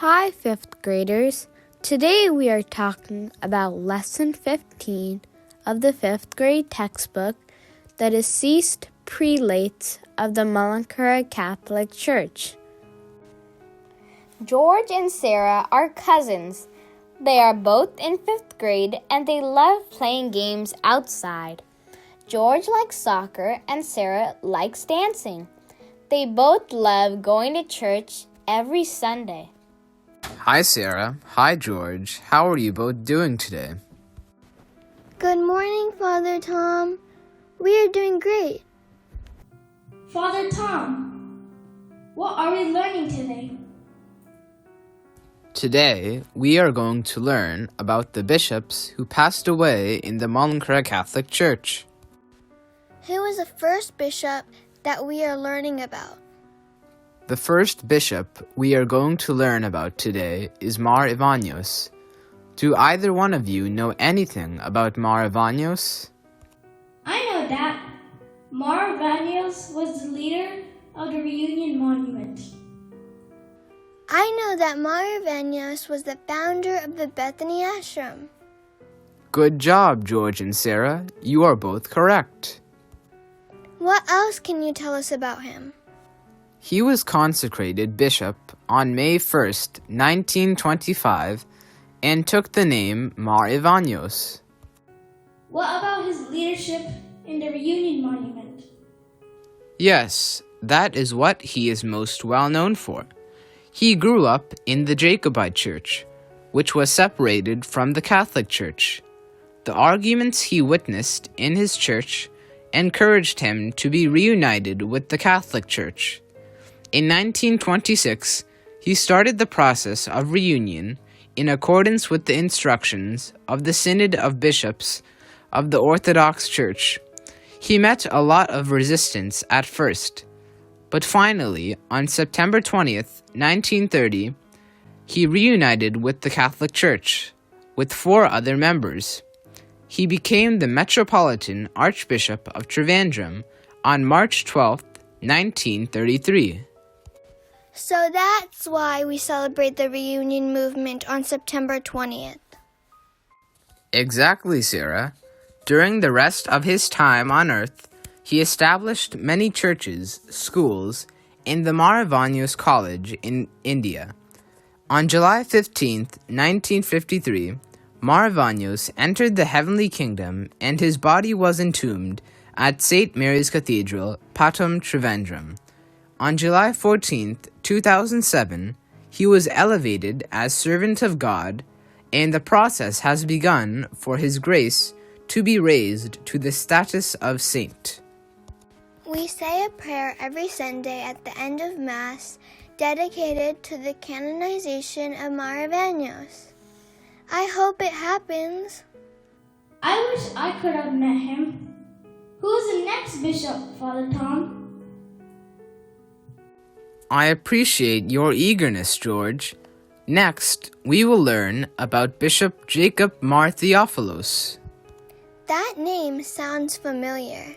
Hi, 5th graders. Today we are talking about Lesson 15 of the 5th grade textbook, The Deceased Prelates of the Malankara Catholic Church. George and Sarah are cousins. They are both in 5th grade and they love playing games outside. George likes soccer and Sarah likes dancing. They both love going to church every Sunday. Hi, Sarah. Hi, George. How are you both doing today? Good morning, Father Tom. We are doing great. Father Tom, what are we learning today? Today, we are going to learn about the bishops who passed away in the Malankara Catholic Church. Who was the first bishop that we are learning about? The first bishop we are going to learn about today is Mar Ivanios. Do either one of you know anything about Mar Ivanios? I know that. Mar Ivanios was the leader of the Reunion Monument. I know that Mar Ivanios was the founder of the Bethany Ashram. Good job, George and Sarah. You are both correct. What else can you tell us about him? He was consecrated bishop on May 1st, 1925, and took the name Mar Ivanios. What about his leadership in the Reunion Monument? Yes, that is what he is most well known for. He grew up in the Jacobite Church, which was separated from the Catholic Church. The arguments he witnessed in his church encouraged him to be reunited with the Catholic Church. In 1926, he started the process of reunion in accordance with the instructions of the Synod of Bishops of the Orthodox Church. He met a lot of resistance at first, but finally, on September 20th, 1930, he reunited with the Catholic Church, with 4 other members. He became the Metropolitan Archbishop of Trivandrum on March 12th, 1933. So that's why we celebrate the reunion movement on September 20th. Exactly, Sarah. During the rest of his time on earth, he established many churches, schools, and the Mar Ivanios College in India. On July 15, 1953, Mar Ivanios entered the heavenly kingdom and his body was entombed at St. Mary's Cathedral, Pathum, Trivandrum. On July 14, 2007, he was elevated as servant of God, and the process has begun for his grace to be raised to the status of saint. We say a prayer every Sunday at the end of Mass dedicated to the canonization of Mar Ivanios. I hope it happens. I wish I could have met him. Who's the next bishop, Father Tom? I appreciate your eagerness, George. Next, we will learn about Bishop Jacob Mar Theophilus. That name sounds familiar.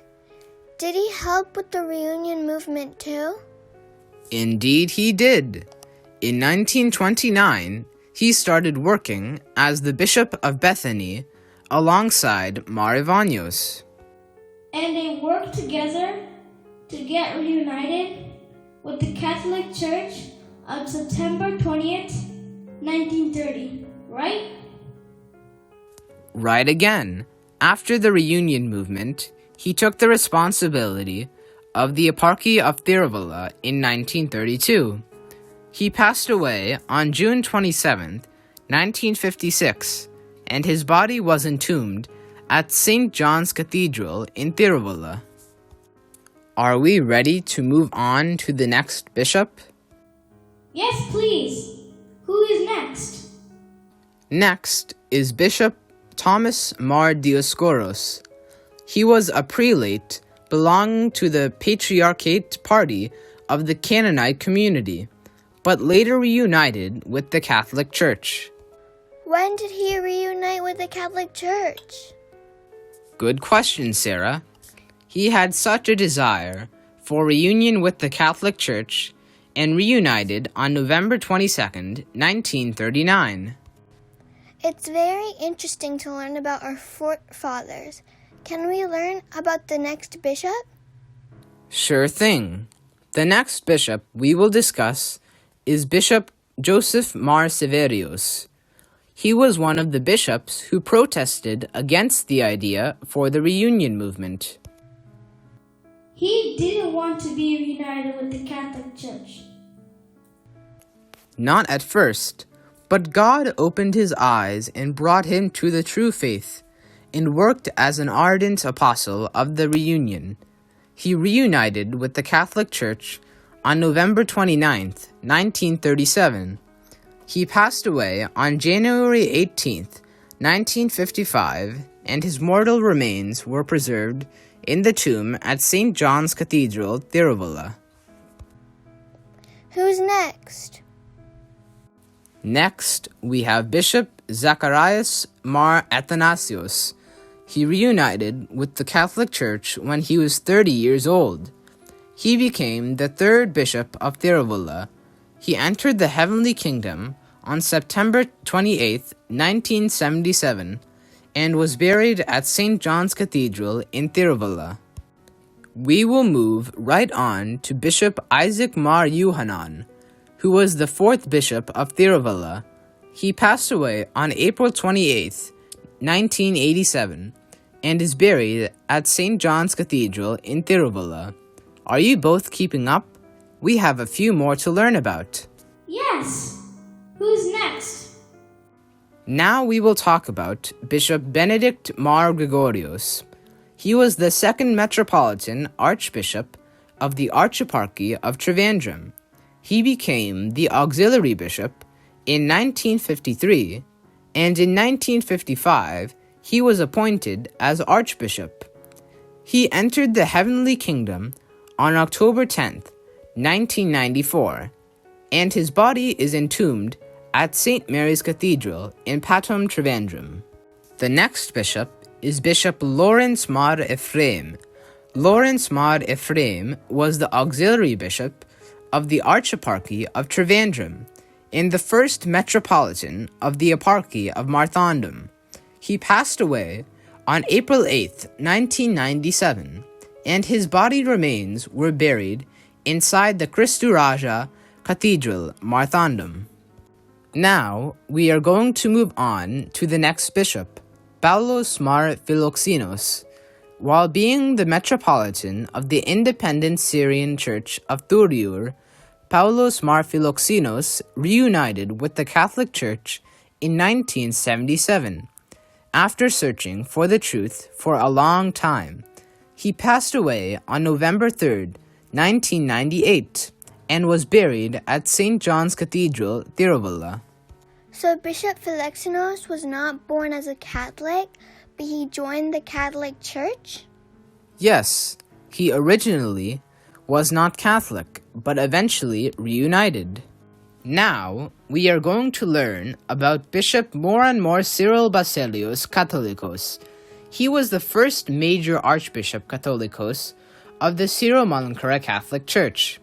Did he help with the reunion movement too? Indeed he did. In 1929, he started working as the Bishop of Bethany alongside Mar Ivanios. And they worked together to get reunited with the Catholic Church on September 20th, 1930, right? Right again. After the reunion movement, he took the responsibility of the Eparchy of Theophilus in 1932. He passed away on June 27, 1956, and his body was entombed at St. John's Cathedral in Theophilus. Are we ready to move on to the next bishop? Yes, please. Who is next? Next is Bishop Thomas Mar Dioscoros. He was a prelate belonging to the Patriarchate party of the Canaanite community, but later reunited with the Catholic Church. When did he reunite with the Catholic Church? Good question, Sarah. He had such a desire for reunion with the Catholic Church and reunited on November 22nd, 1939. It's very interesting to learn about our forefathers. Can we learn about the next bishop? Sure thing. The next bishop we will discuss is Bishop Joseph Mar Ceverios. He was one of the bishops who protested against the idea for the reunion movement. He didn't want to be reunited with the Catholic Church. Not at first, but God opened his eyes and brought him to the true faith, and worked as an ardent apostle of the reunion. He reunited with the Catholic Church on November 29th, 1937. He passed away on January 18th, 1955, and his mortal remains were preserved in the tomb at St. John's Cathedral, Tiruvalla. Who's next? Next, we have Bishop Zacharias Mar Atanacios. He reunited with the Catholic Church when he was 30 years old. He became the third bishop of Tiruvalla. He entered the heavenly kingdom on September 28, 1977, and was buried at St. John's Cathedral in Tiruvalla. We will move right on to Bishop Isaac Mar Yuhanan, who was the fourth bishop of Tiruvalla. He passed away on April 28, 1987, and is buried at St. John's Cathedral in Tiruvalla. Are you both keeping up? We have a few more to learn about. Yes! Who's next? Now we will talk about Bishop Benedict Mar Gregorios. He was the second Metropolitan Archbishop of the Archeparchy of Trivandrum. He became the auxiliary bishop in 1953, and in 1955 he was appointed as archbishop. He entered the heavenly kingdom on October 10th, 1994, and his body is entombed at St. Mary's Cathedral in Patum, Trivandrum. The next bishop is Bishop Lawrence Mar Ephraim. Lawrence Mar Ephraim was the auxiliary bishop of the Archeparchy of Trivandrum and the first metropolitan of the Eparchy of Marthondum. He passed away on April 8, 1997, and his body remains were buried inside the Christu Raja Cathedral, Marthondum. Now, we are going to move on to the next bishop, Paulos Mar Philoxenos. While being the metropolitan of the independent Syrian Church of Thuriur, Paulos Mar Philoxenos reunited with the Catholic Church in 1977. After searching for the truth for a long time, he passed away on November 3rd, 1998, and was buried at St. John's Cathedral, Tiruvalla. So Bishop Philoxenos was not born as a Catholic, but he joined the Catholic Church? Yes, he originally was not Catholic, but eventually reunited. Now, we are going to learn about Bishop more and more Cyril Baselios Catholicos. He was the first major Archbishop Catholicos of the Syro-Malankara Catholic Church.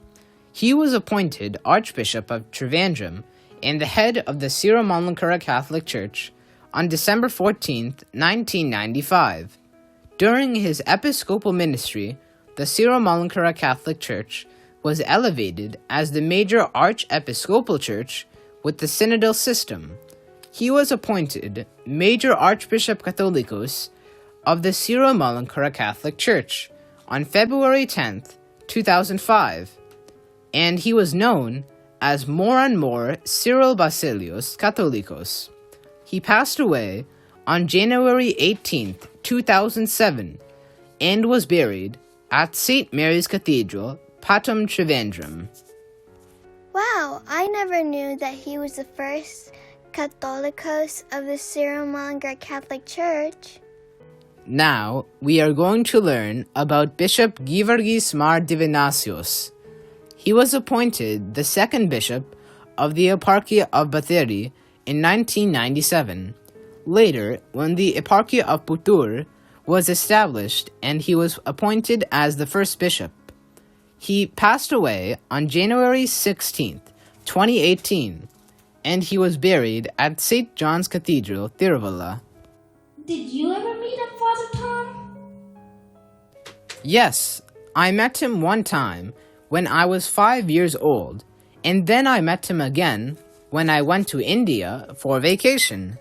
He was appointed Archbishop of Trivandrum and the head of the Syro-Malankara Catholic Church on December 14, 1995. During his episcopal ministry, the Syro-Malankara Catholic Church was elevated as the major archiepiscopal church with the synodal system. He was appointed Major Archbishop Catholicos of the Syro-Malankara Catholic Church on February 10, 2005, and he was known as more and more Cyril Baselios Catholicos. He passed away on January 18, 2007, and was buried at St. Mary's Cathedral, Patum, Trivandrum. Wow, I never knew that he was the first Catholicos of the Syro-Malankara Catholic Church. Now, we are going to learn about Bishop Givarghis Mar Divinacios. He was appointed the second bishop of the Eparchy of Batheri in 1997. Later, when the Eparchy of Putur was established and he was appointed as the first bishop. He passed away on January 16th, 2018, and he was buried at St. John's Cathedral, Tiruvalla. Did you ever meet up, Father Tom? Yes, I met him one time when I was 5 years old, and then I met him again when I went to India for vacation.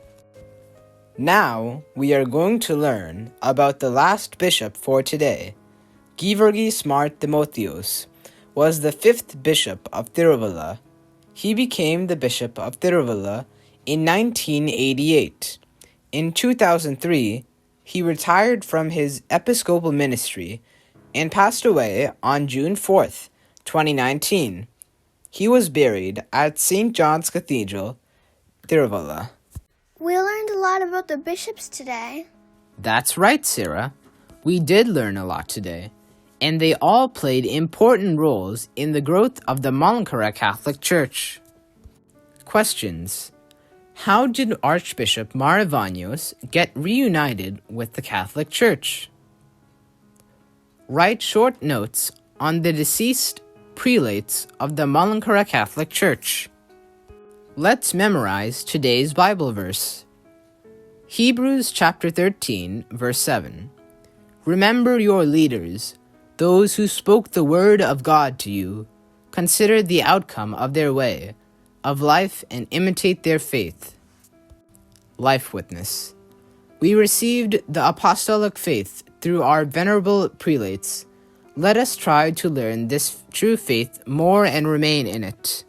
Now we are going to learn about the last bishop for today. Givarghis Timotheos was the 5th bishop of Tiruvalla. He became the bishop of Tiruvalla in 1988. In 2003, he retired from his episcopal ministry and passed away on June 4th, 2019. He was buried at St. John's Cathedral, Tiruvalla. We learned a lot about the bishops today. That's right, Sarah. We did learn a lot today, and they all played important roles in the growth of the Malankara Catholic Church. Questions. How did Archbishop Maravanios get reunited with the Catholic Church? Write short notes on the deceased prelates of the Malankara Catholic Church. Let's memorize today's Bible verse. Hebrews chapter 13, verse 7. Remember your leaders, those who spoke the word of God to you. Consider the outcome of their way of life and imitate their faith. Life witness. We received the apostolic faith through our venerable prelates. Let us try to learn this true faith more and remain in it.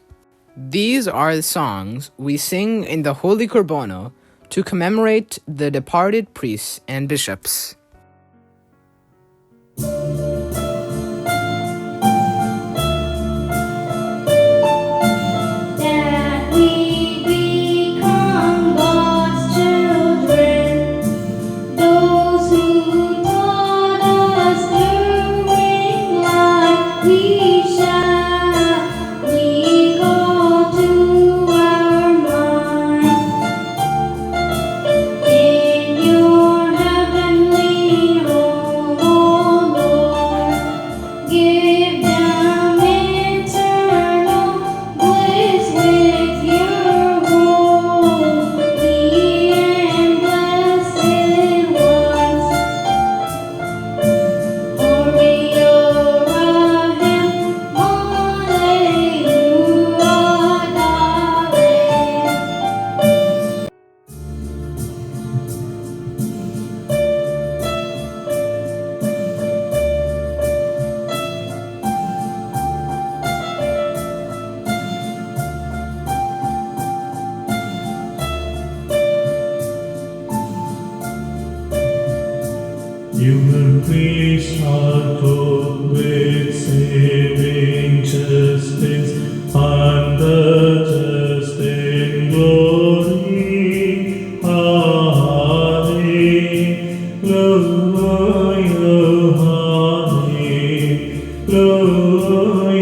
These are the songs we sing in the Holy Corbono to commemorate the departed priests and bishops. That we become God's children, those who taught us during life, we shall recall to our mind. In your heavenly home, O Lord, give them eternal bliss with your holy and blessed ones. Human priest are clothed with saving justice, and the just in glory.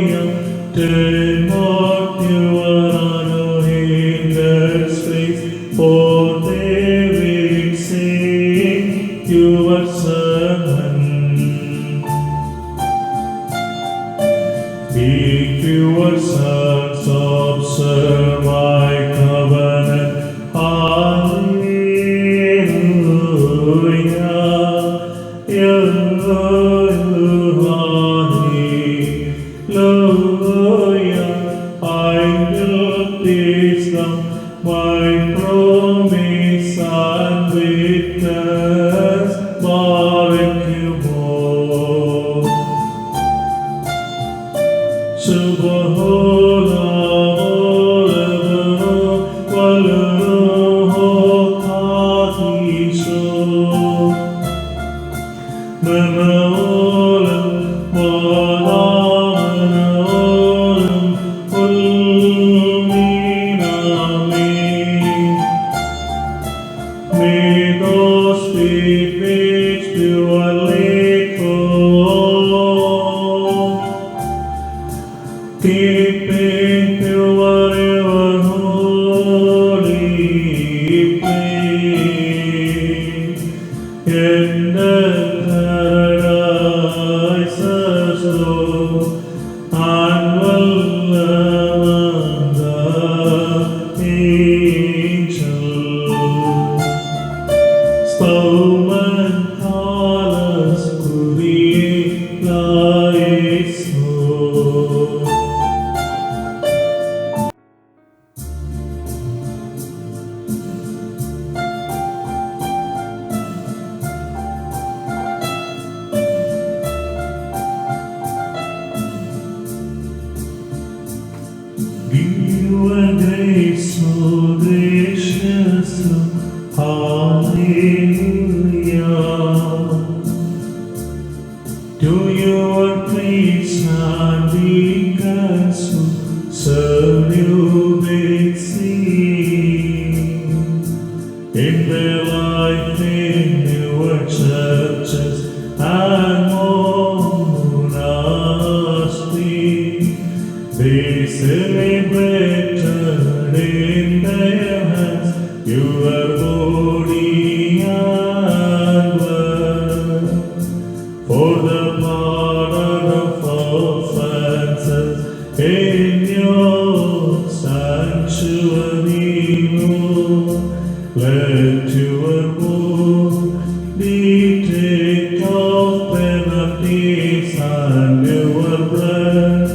Hallelujah. Turn not your honor in their face, for they will sing your sermon. Speak your sons, observe my covenant. Hallelujah. Hallelujah. I will teach them my promise and witness. Barak you more. May those feet which purely flow, keeping pure your holy place, in the paradises low, Paumantalas Curie Laeso. Give a grace so gracious, hallelujah. To your praise and deacons who serve you with sing. In their life in your churches and monasteries, they celebrated in their hands your body and blood. For the pardon of offenses in your sanctuary, Lord, let your body take off penalties and your blood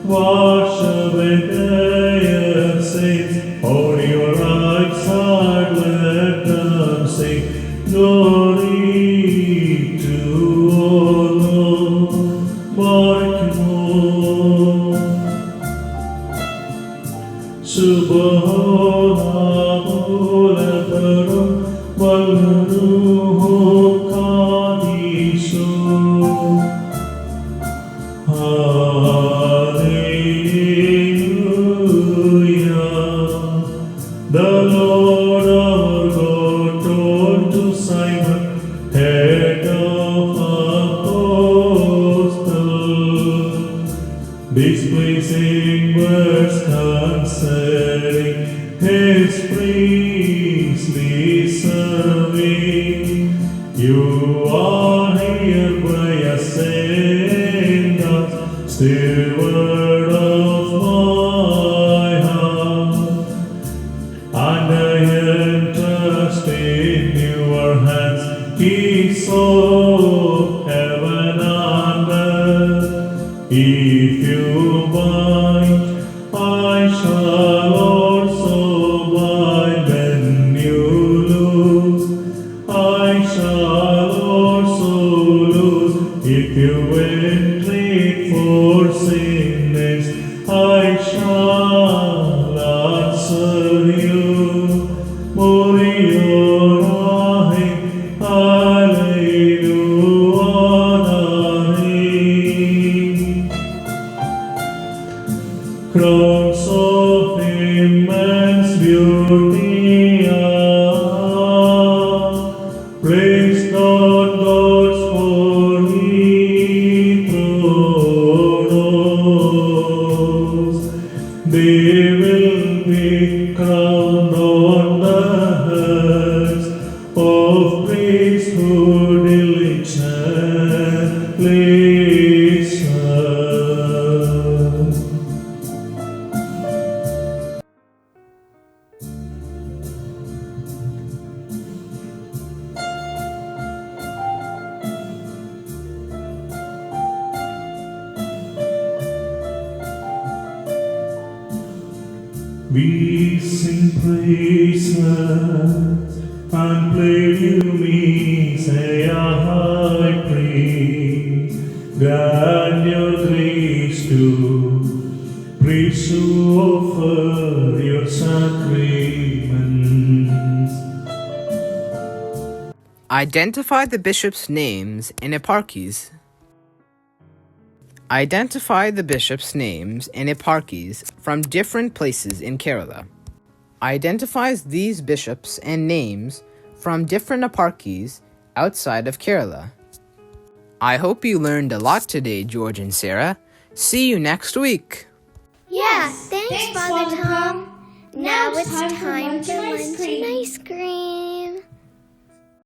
wash away their sins. On your right side let them sing glory to our Lord. Barkimo Subhanahu Lebanon Walruhu Kadisho. Hallelujah. The Lord our God told to Simon, head of apostles, displeasing words concerning his priestly serving. You are hereby ascended, steward of my heart, and I entrust in your hands keys of heaven and earth. If you bind, I shall also bind. When you loose, I shall also loose. If you entreat for sinners, I shall answer you. Moriorahi, Alleluia. Crowns of immense beauty are placed on God's holy thrones. They will be crowned on the heads of priests who diligently serve. We sing praises and play you me, say a high praise. Grant your grace to priests who offer your sacraments. Identify the bishops' names in eparchies. Identify the bishops' names in eparchies from different places in Kerala. Identifies these bishops and names from different eparchies outside of Kerala. I hope you learned a lot today, George and Sarah. See you next week. Yeah, thanks, Father Tom. Now it's time for time lunch for and ice lunch cream. and ice cream.